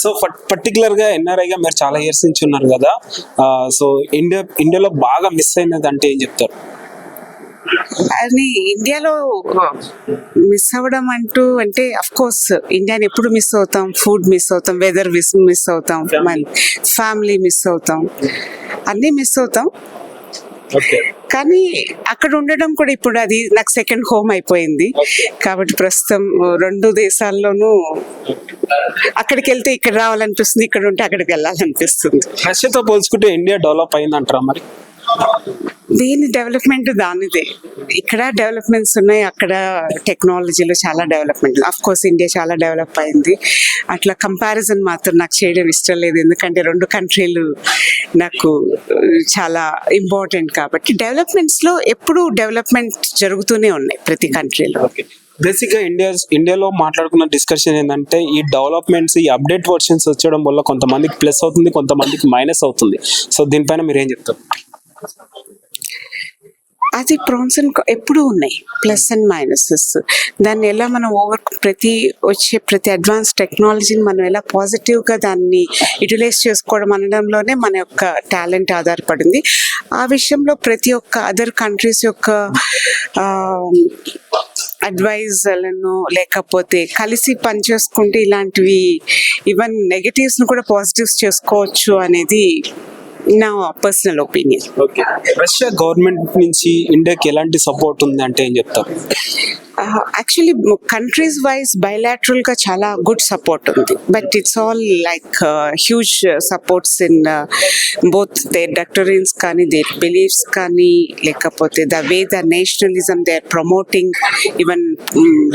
So particular గా NRI గా మీరు చాలా ఇయర్స్ నుంచి ఉన్నారు కదా, సో ఇండియాలో బాగా మిస్ అయినది అంటే ఏం చెప్తారు? అది ఇండియాలో మిస్ అవ్వడం అంటూ అంటే అఫ్ కోర్స్ ఇండియాని ఎప్పుడు మిస్ అవుతాం, ఫుడ్ మిస్ అవుతాం, వెదర్ మిస్ అవుతాం, ఫ్యామిలీ మిస్ అవుతాం, అన్నీ మిస్ అవుతాం. కానీ అక్కడ ఉండడం కూడా ఇప్పుడు అది నాకు సెకండ్ హోమ్ అయిపోయింది. కాబట్టి ప్రస్తుతం రెండు దేశాల్లోనూ అక్కడికి వెళ్తే ఇక్కడ రావాలనిపిస్తుంది, ఇక్కడ ఉంటే అక్కడికి వెళ్ళాలనిపిస్తుంది. రష్యాతో పోల్చుకుంటే ఇండియా డెవలప్ అయింది అంటారా మరి? దీని డెవలప్మెంట్ దానిదే. ఇక్కడ డెవలప్మెంట్స్ ఉన్నాయి, అక్కడ టెక్నాలజీలో చాలా డెవలప్మెంట్. అఫ్ కోర్స్ ఇండియా చాలా డెవలప్ అయింది. అట్లా కంపారిజన్ మాత్రం నాకు చేయడం ఇష్టం లేదు, ఎందుకంటే రెండు కంట్రీలు నాకు చాలా ఇంపార్టెంట్. కాబట్టి డెవలప్మెంట్స్ లో ఎప్పుడు డెవలప్మెంట్ జరుగుతూనే ఉన్నాయి ప్రతి కంట్రీలో. బేసిక్ గా ఇండియాలో మాట్లాడుకున్న డిస్కషన్ ఏంటంటే ఈ డెవలప్మెంట్స్, ఈ అప్డేట్ వర్షన్స్ వచ్చడం వల్ల కొంతమందికి ప్లస్ అవుతుంది, కొంతమందికి మైనస్ అవుతుంది. సో దీనిపైన మీరు ఏం చెప్తారు? అది ప్రాన్స్ అండ్ ఎప్పుడూ ఉన్నాయి, ప్లస్ అండ్ మైనసెస్. దాన్ని ఎలా మనం ప్రతి అడ్వాన్స్ టెక్నాలజీని మనం ఎలా పాజిటివ్గా దాన్ని యూటిలైజ్ చేసుకోవడం అనడంలోనే మన యొక్క టాలెంట్ ఆధారపడింది. ఆ విషయంలో ప్రతి ఒక్క అదర్ కంట్రీస్ యొక్క అడ్వైజ్లను లేకపోతే కలిసి పనిచేసుకుంటే ఇలాంటివి ఈవెన్ నెగటివ్స్ను కూడా పాజిటివ్స్ చేసుకోవచ్చు అనేది నా పర్సనల్ ఒపీనియన్. రష్యా గవర్నమెంట్ నుంచి ఇండియాకి ఎలాంటి సపోర్ట్ ఉంది అంటే ఏం చెప్తారు? యాక్చువల్లీ కంట్రీస్ వైజ్ బైలాటరల్ గా చాలా గుడ్ సపోర్ట్ ఉంది, but it's all like huge supports in both their doctrines కానీ దేర్ బిలీఫ్స్ కానీ, లేకపోతే the way the nationalism they are promoting even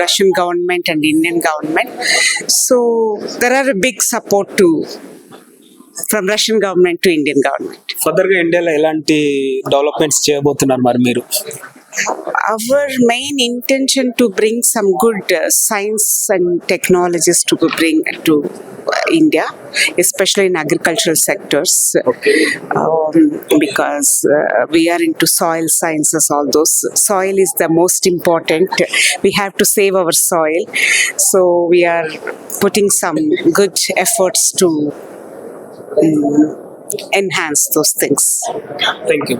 Russian government and Indian government. So there are big support to from Russian government to Indian government. Further గా ఇండియాలో ఎలాంటి developments చేయబోతున్నారు మరి మీరు? Our main intention to bring some good science and technologies to bring to India, especially in agricultural sectors, because we are into soil sciences. All those soil is the most important. We have to save our soil, so we are putting some good efforts to enhance those things. Thank you.